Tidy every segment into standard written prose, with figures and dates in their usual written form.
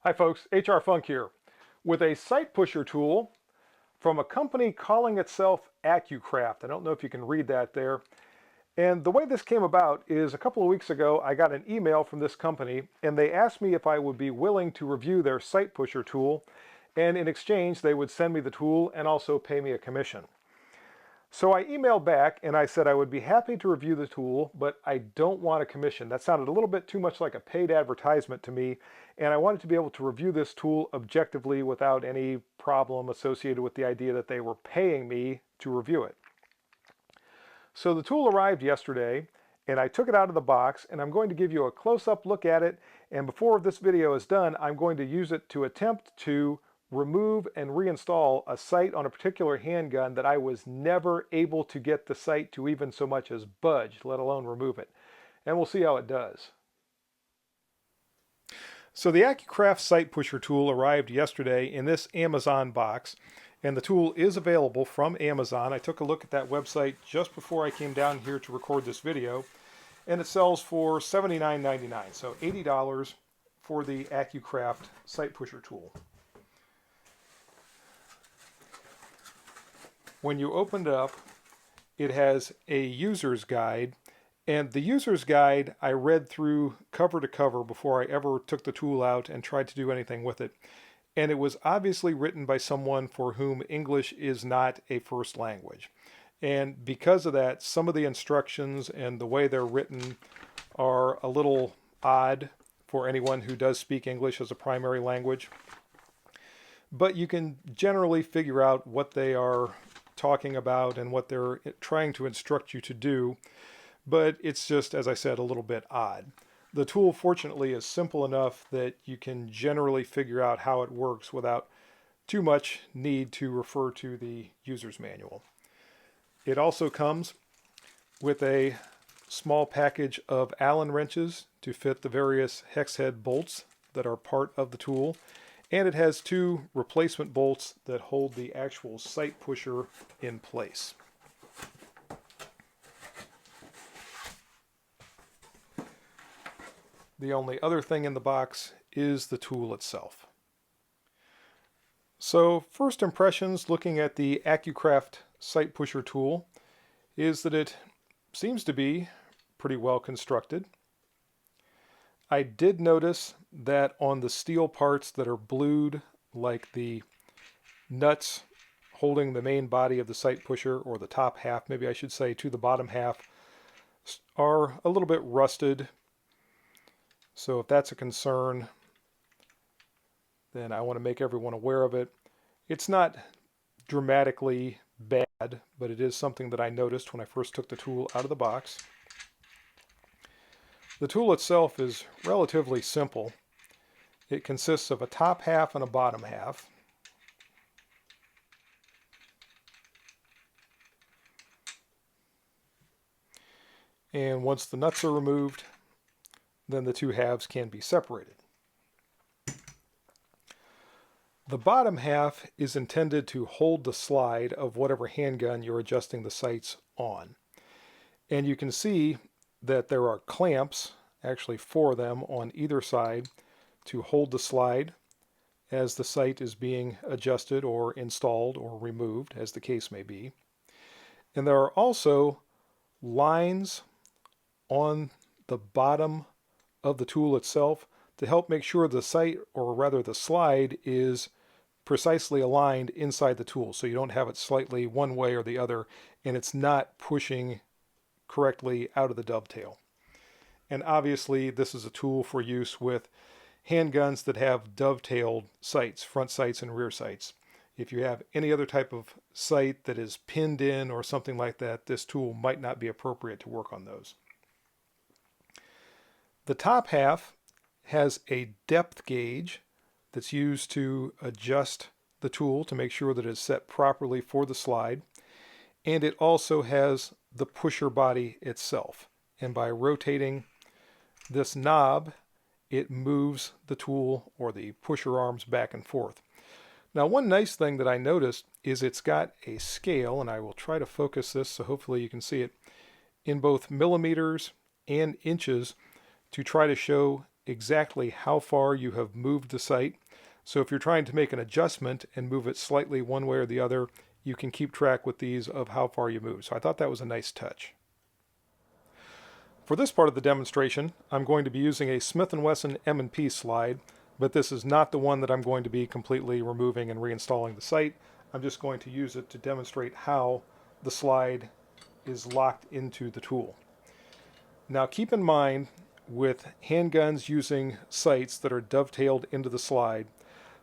Hi folks, HR Funk here with a site pusher tool from a company calling itself Accucraft. I don't know if you can read that there. And the way this came about is a couple of weeks ago I got an email from this company and they asked me if I would be willing to review their site pusher tool, and in exchange they would send me the tool and also pay me a commission. So I emailed back and I said I would be happy to review the tool, but I don't want a commission. That sounded a little bit too much like a paid advertisement to me, and I wanted to be able to review this tool objectively without any problem associated with the idea that they were paying me to review it. So the tool arrived yesterday, and I took it out of the box, and I'm going to give you a close-up look at it, and before this video is done, I'm going to use it to attempt to remove and reinstall a sight on a particular handgun that I was never able to get the sight to even so much as budge, let alone remove it. And we'll see how it does. So the Accucraft Sight Pusher tool arrived yesterday in this Amazon box, and the tool is available from Amazon. I took a look at that website just before I came down here to record this video, and it sells for $79.99, so $80 for the Accucraft Sight Pusher tool. When you open it up, it has a user's guide, and the user's guide I read through cover to cover before I ever took the tool out and tried to do anything with it. And it was obviously written by someone for whom English is not a first language. And because of that, some of the instructions and the way they're written are a little odd for anyone who does speak English as a primary language. But you can generally figure out what they are talking about and what they're trying to instruct you to do, but it's just, as I said, a little bit odd. The tool, fortunately, is simple enough that you can generally figure out how it works without too much need to refer to the user's manual. It also comes with a small package of Allen wrenches to fit the various hex head bolts that are part of the tool, and it has two replacement bolts that hold the actual sight pusher in place. The only other thing in the box is the tool itself. So first impressions looking at the Accucraft sight pusher tool is that it seems to be pretty well constructed. I did notice that on the steel parts that are blued, like the nuts holding the main body of the sight pusher, or the top half, maybe I should say, to the bottom half, are a little bit rusted. So if that's a concern, then I want to make everyone aware of it. It's not dramatically bad, but it is something that I noticed when I first took the tool out of the box. The tool itself is relatively simple. It consists of a top half and a bottom half. And once the nuts are removed, then the two halves can be separated. The bottom half is intended to hold the slide of whatever handgun you're adjusting the sights on. And you can see that there are clamps, actually 4 of them on either side, to hold the slide as the sight is being adjusted or installed or removed, as the case may be. And there are also lines on the bottom of the tool itself to help make sure the sight, or rather the slide, is precisely aligned inside the tool, so you don't have it slightly one way or the other and it's not pushing correctly out of the dovetail. And obviously this is a tool for use with handguns that have dovetailed sights, front sights and rear sights. If you have any other type of sight that is pinned in or something like that, this tool might not be appropriate to work on those. The top half has a depth gauge that's used to adjust the tool to make sure that it's set properly for the slide, and it also has the pusher body itself, and by rotating this knob it moves the tool or the pusher arms back and forth. Now, one nice thing that I noticed is it's got a scale, and I will try to focus this so hopefully you can see it, in both millimeters and inches to try to show exactly how far you have moved the sight. So if you're trying to make an adjustment and move it slightly one way or the other, you can keep track with these of how far you move. So I thought that was a nice touch. For this part of the demonstration, I'm going to be using a Smith & Wesson M&P slide, but this is not the one that I'm going to be completely removing and reinstalling the sight. I'm just going to use it to demonstrate how the slide is locked into the tool. Now keep in mind, with handguns using sights that are dovetailed into the slide,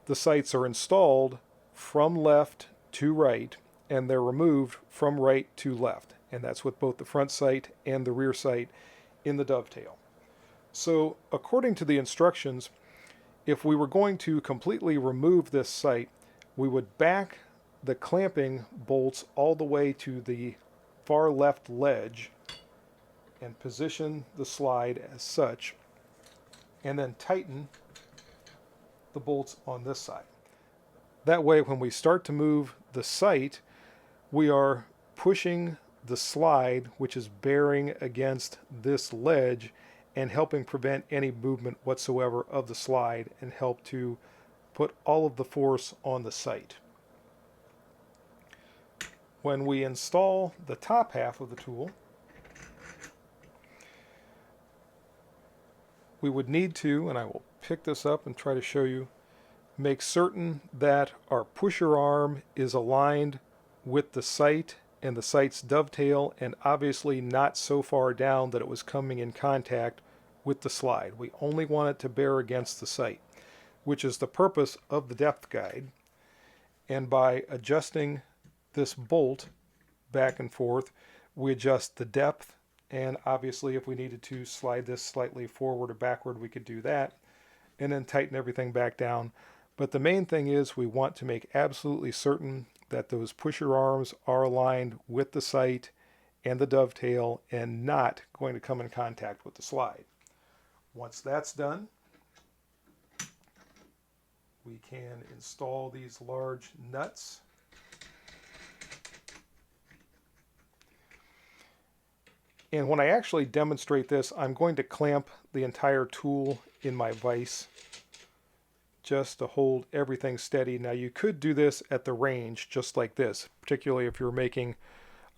the sights are installed from left to right and they're removed from right to left. And that's with both the front sight and the rear sight in the dovetail. So according to the instructions, if we were going to completely remove this sight, we would back the clamping bolts all the way to the far left ledge and position the slide as such, and then tighten the bolts on this side. That way, when we start to move the sight, we are pushing the slide, which is bearing against this ledge and helping prevent any movement whatsoever of the slide and help to put all of the force on the sight. When we install the top half of the tool, we would need to, and I will pick this up and try to show you, make certain that our pusher arm is aligned with the sight and the sight's dovetail, and obviously not so far down that it was coming in contact with the slide. We only want it to bear against the sight, which is the purpose of the depth guide. And by adjusting this bolt back and forth, we adjust the depth, and obviously if we needed to slide this slightly forward or backward, we could do that, and then tighten everything back down. But the main thing is we want to make absolutely certain that those pusher arms are aligned with the sight and the dovetail and not going to come in contact with the slide. Once that's done, we can install these large nuts. And when I actually demonstrate this, I'm going to clamp the entire tool in my vise just to hold everything steady. Now you could do this at the range just like this, particularly if you're making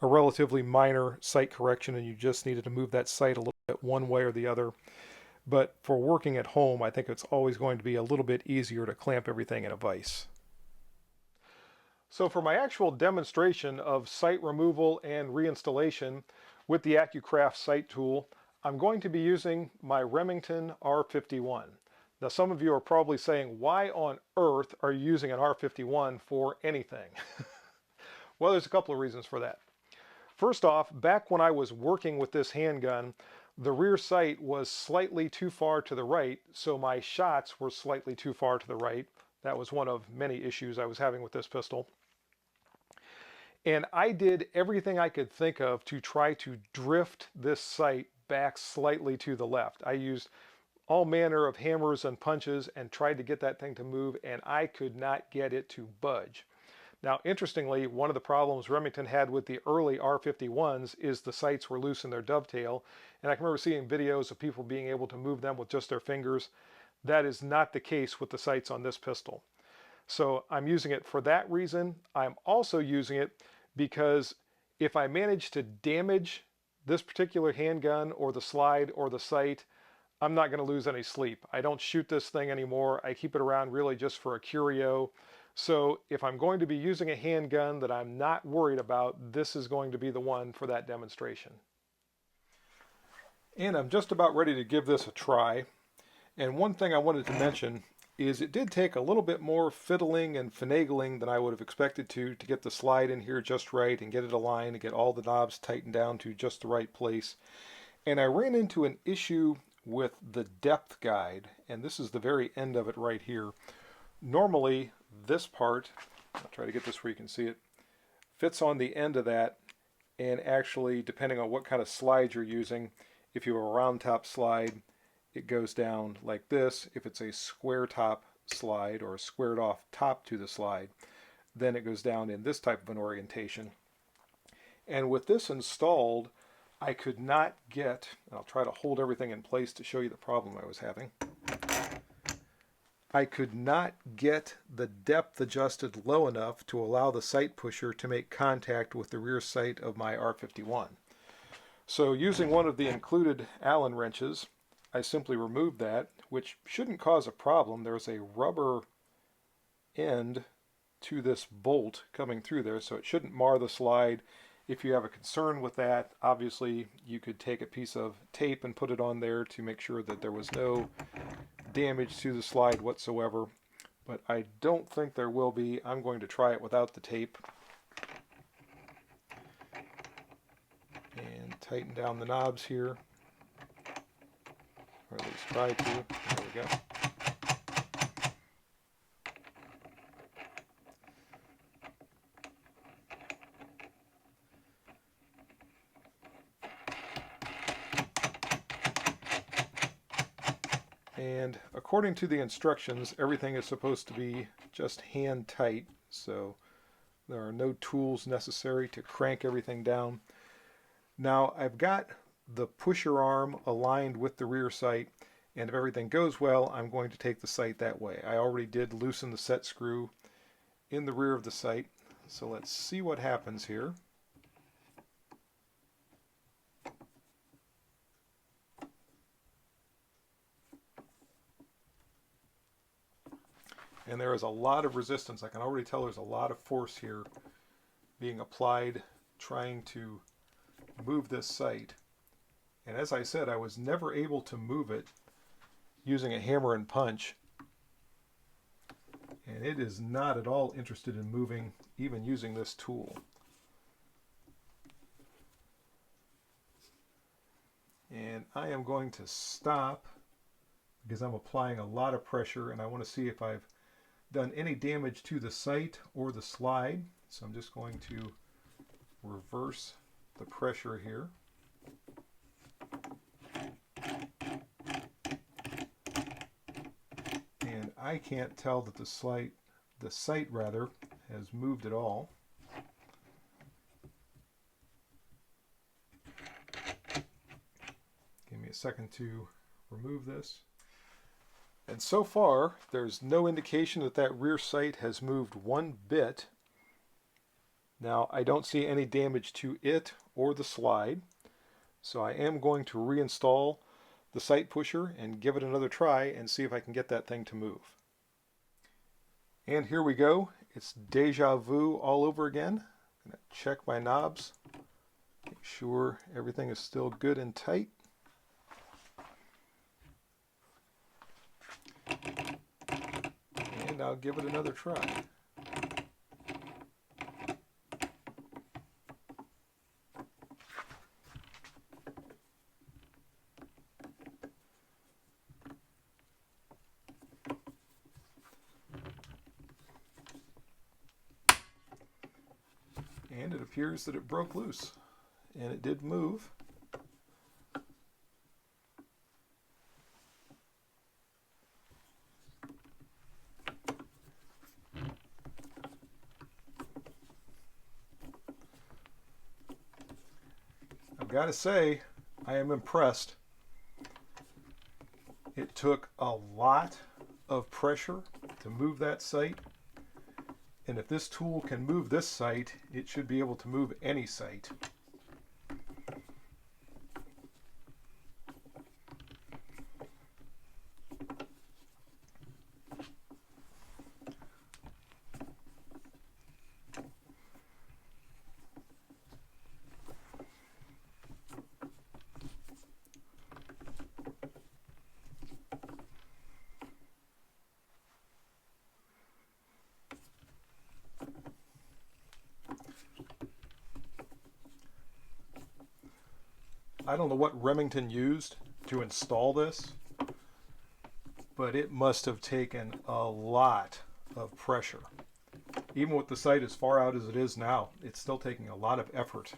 a relatively minor sight correction and you just needed to move that sight a little bit one way or the other. But for working at home, I think it's always going to be a little bit easier to clamp everything in a vise. So for my actual demonstration of sight removal and reinstallation with the Accucraft sight tool, I'm going to be using my Remington R51. Now some of you are probably saying, why on earth are you using an R51 for anything? Well, there's a couple of reasons for that. First off, back when I was working with this handgun, the rear sight was slightly too far to the right, so my shots were slightly too far to the right. That was one of many issues I was having with this pistol. And I did everything I could think of to try to drift this sight back slightly to the left. I used all manner of hammers and punches and tried to get that thing to move, and I could not get it to budge. Now, interestingly, one of the problems Remington had with the early R51s is the sights were loose in their dovetail, and I can remember seeing videos of people being able to move them with just their fingers. That is not the case with the sights on this pistol. So I'm using it for that reason. I'm also using it because if I manage to damage this particular handgun or the slide or the sight, I'm not going to lose any sleep. I don't shoot this thing anymore. I keep it around really just for a curio. So if I'm going to be using a handgun that I'm not worried about, this is going to be the one for that demonstration. And I'm just about ready to give this a try. And one thing I wanted to mention is it did take a little bit more fiddling and finagling than I would have expected to get the slide in here just right and get it aligned and get all the knobs tightened down to just the right place. And I ran into an issue with the depth guide, and this is the very end of it right here. Normally this part, I'll try to get this where you can see it, fits on the end of that, and actually depending on what kind of slide you're using, if you have a round top slide, it goes down like this. If it's a square top slide or a squared off top to the slide, then it goes down in this type of an orientation. And with this installed, I could not get, and I'll try to hold everything in place to show you the problem I was having. I could not get the depth adjusted low enough to allow the sight pusher to make contact with the rear sight of my R51. So using one of the included Allen wrenches, I simply removed that, which shouldn't cause a problem. There's a rubber end to this bolt coming through there, so it shouldn't mar the slide. If you have a concern with that, obviously you could take a piece of tape and put it on there to make sure that there was no damage to the slide whatsoever, but I don't think there will be. I'm going to try it without the tape and tighten down the knobs here, or at least try to. There we go. And according to the instructions, everything is supposed to be just hand tight, so there are no tools necessary to crank everything down. Now I've got the pusher arm aligned with the rear sight, and if everything goes well, I'm going to take the sight that way. I already did loosen the set screw in the rear of the sight, so let's see what happens here. And there is a lot of resistance. I can already tell there's a lot of force here being applied trying to move this sight. And as I said, I was never able to move it using a hammer and punch. And it is not at all interested in moving, even using this tool. And I am going to stop because I'm applying a lot of pressure, and I want to see if I've done any damage to the sight or the slide. So I'm just going to reverse the pressure here. And I can't tell that the sight has moved at all. Give me a second to remove this. And so far, there's no indication that that rear sight has moved one bit. Now, I don't see any damage to it or the slide, so I am going to reinstall the sight pusher and give it another try and see if I can get that thing to move. And here we go. It's deja vu all over again. I'm going to check my knobs, make sure everything is still good and tight. And I'll give it another try. And it appears that it broke loose, and it did move. I've got to say, I am impressed. It took a lot of pressure to move that sight. And if this tool can move this sight, it should be able to move any sight. I don't know what Remington used to install this, but it must have taken a lot of pressure. Even with the sight as far out as it is now, it's still taking a lot of effort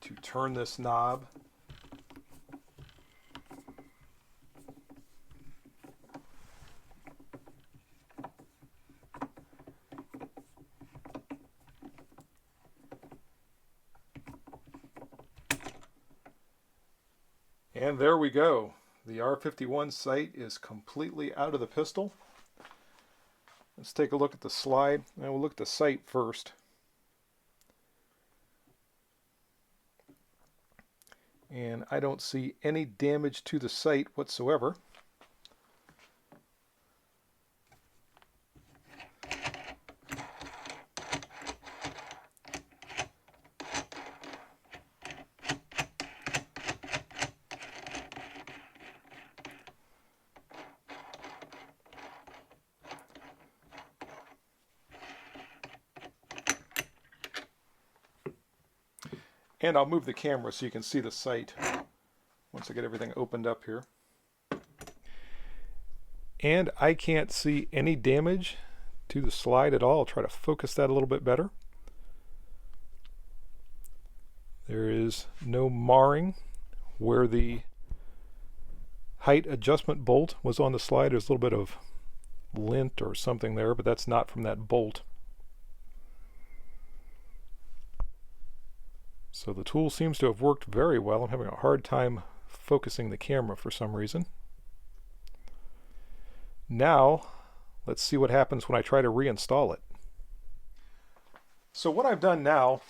to turn this knob. And there we go. The R51 sight is completely out of the pistol. Let's take a look at the slide. And we'll look at the sight first. And I don't see any damage to the sight whatsoever. And I'll move the camera so you can see the sight once I get everything opened up here. And I can't see any damage to the slide at all. I'll try to focus that a little bit better. There is no marring where the height adjustment bolt was on the slide. There's a little bit of lint or something there, but that's not from that bolt. So the tool seems to have worked very well. I'm having a hard time focusing the camera for some reason. Now, let's see what happens when I try to reinstall it. So what I've done now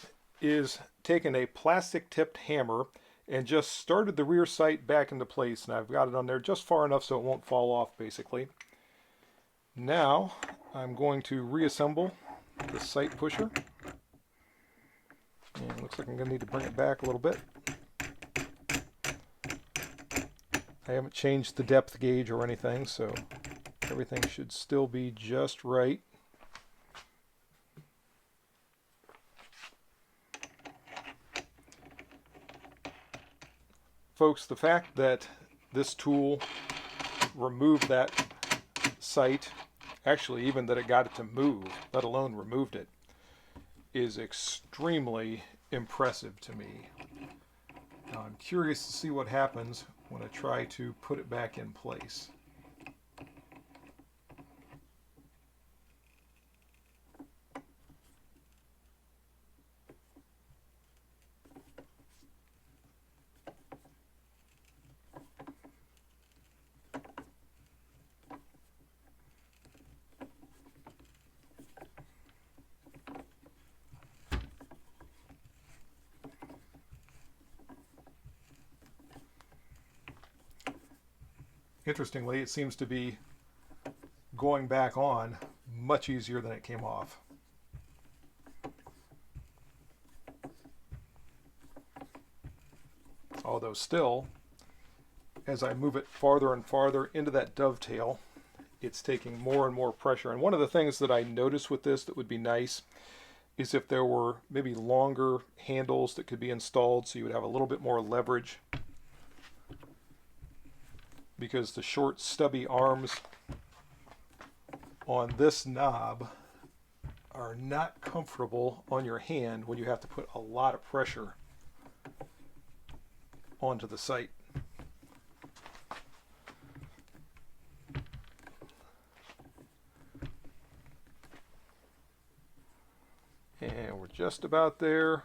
is taken a plastic tipped hammer and just started the rear sight back into place, and I've got it on there just far enough so it won't fall off basically. Now I'm going to reassemble the sight pusher. And it looks like I'm going to need to bring it back a little bit. I haven't changed the depth gauge or anything, so everything should still be just right. Folks, the fact that this tool removed that sight, actually even that it got it to move, let alone removed it, is extremely impressive to me. Now I'm curious to see what happens when I try to put it back in place. Interestingly, it seems to be going back on much easier than it came off. Although still, as I move it farther and farther into that dovetail, it's taking more and more pressure. And one of the things that I noticed with this that would be nice is if there were maybe longer handles that could be installed so you would have a little bit more leverage, because the short stubby arms on this knob are not comfortable on your hand when you have to put a lot of pressure onto the sight. And we're just about there.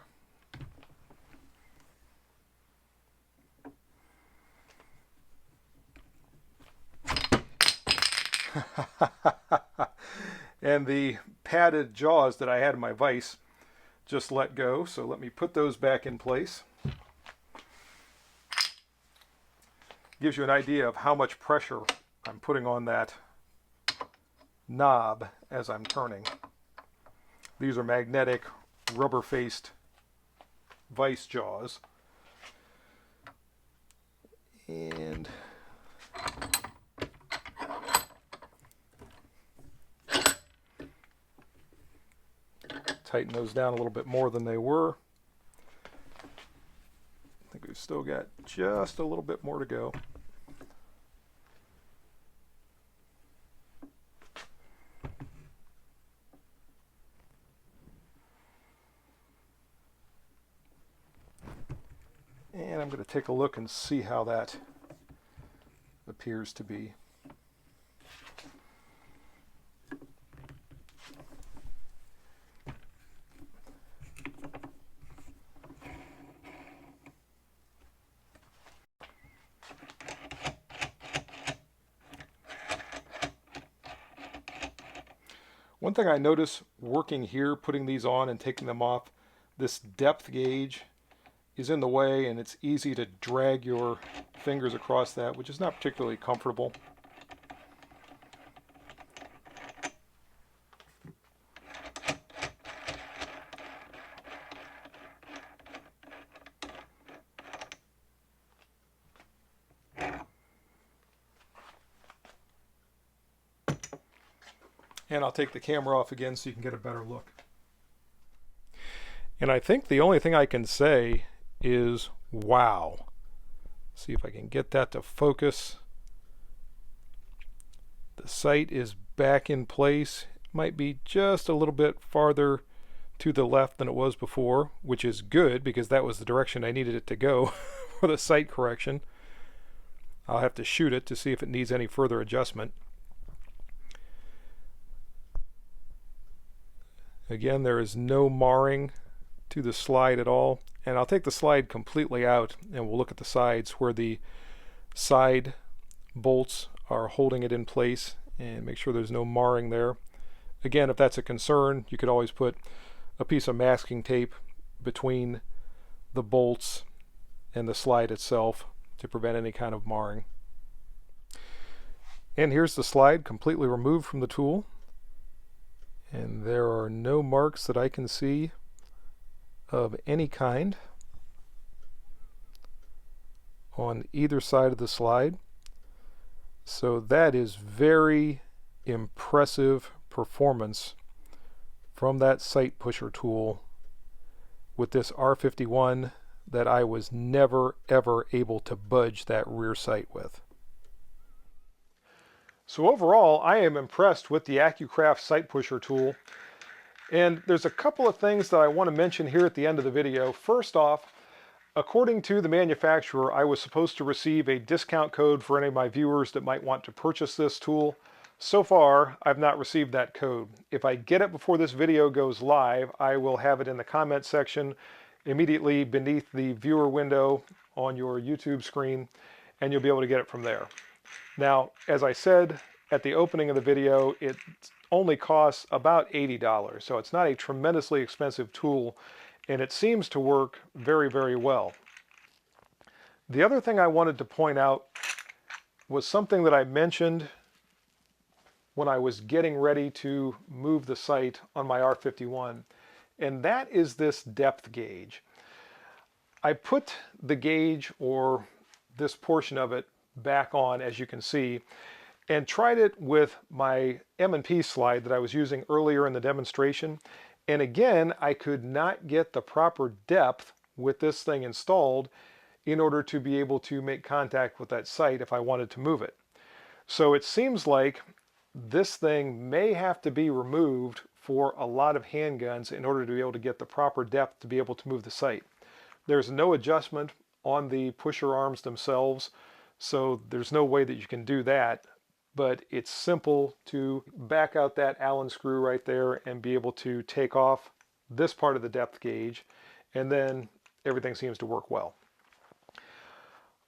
And the padded jaws that I had in my vise just let go, so let me put those back in place. Gives you an idea of how much pressure I'm putting on that knob as I'm turning. These are magnetic rubber-faced vise jaws. And tighten those down a little bit more than they were. I think we've still got just a little bit more to go. And I'm going to take a look and see how that appears to be. One thing I notice working here, putting these on and taking them off, this depth gauge is in the way and it's easy to drag your fingers across that, which is not particularly comfortable. And I'll take the camera off again so you can get a better look. And I think the only thing I can say is wow. See if I can get that to focus. The sight is back in place. Might be just a little bit farther to the left than it was before, which is good because that was the direction I needed it to go for the sight correction. I'll have to shoot it to see if it needs any further adjustment. Again, there is no marring to the slide at all. And I'll take the slide completely out and we'll look at the sides where the side bolts are holding it in place and make sure there's no marring there. Again, if that's a concern, you could always put a piece of masking tape between the bolts and the slide itself to prevent any kind of marring. And here's the slide completely removed from the tool. And there are no marks that I can see of any kind on either side of the slide. So that is very impressive performance from that sight pusher tool with this R51 that I was never ever able to budge that rear sight with. So overall, I am impressed with the Accucraft sight pusher tool. And there's a couple of things that I want to mention here at the end of the video. First off, according to the manufacturer, I was supposed to receive a discount code for any of my viewers that might want to purchase this tool. So far, I've not received that code. If I get it before this video goes live, I will have it in the comment section immediately beneath the viewer window on your YouTube screen, and you'll be able to get it from there. Now, as I said at the opening of the video, it only costs about $80, so it's not a tremendously expensive tool, and it seems to work very, very well. The other thing I wanted to point out was something that I mentioned when I was getting ready to move the sight on my R51, and that is this depth gauge. I put the gauge, or this portion of it, back on, as you can see, and tried it with my M&P slide that I was using earlier in the demonstration. And again, I could not get the proper depth with this thing installed in order to be able to make contact with that sight if I wanted to move it. So it seems like this thing may have to be removed for a lot of handguns in order to be able to get the proper depth to be able to move the sight. There's no adjustment on the pusher arms themselves, so there's no way that you can do that, but it's simple to back out that Allen screw right there and be able to take off this part of the depth gauge, and then everything seems to work well.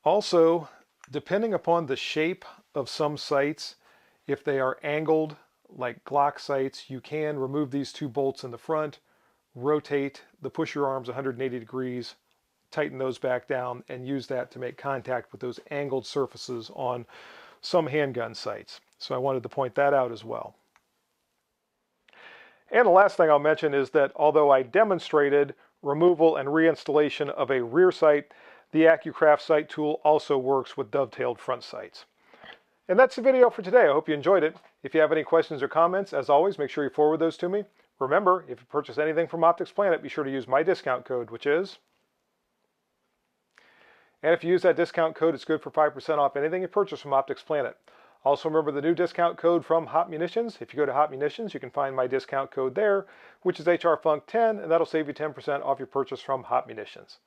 Also, depending upon the shape of some sights, if they are angled like Glock sights, you can remove these two bolts in the front, rotate the pusher arms 180 degrees, tighten those back down, and use that to make contact with those angled surfaces on some handgun sights. So I wanted to point that out as well. And the last thing I'll mention is that although I demonstrated removal and reinstallation of a rear sight, the Accucraft sight tool also works with dovetailed front sights. And that's the video for today. I hope you enjoyed it. If you have any questions or comments, as always, make sure you forward those to me. Remember, if you purchase anything from Optics Planet, be sure to use my discount code, which is... And if you use that discount code, it's good for 5% off anything you purchase from Optics Planet. Also remember the new discount code from Hot Munitions. If you go to Hot Munitions, you can find my discount code there, which is HRFUNK10, and that'll save you 10% off your purchase from Hot Munitions.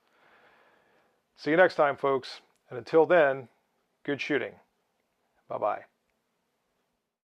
See you next time, folks. And until then, good shooting. Bye-bye.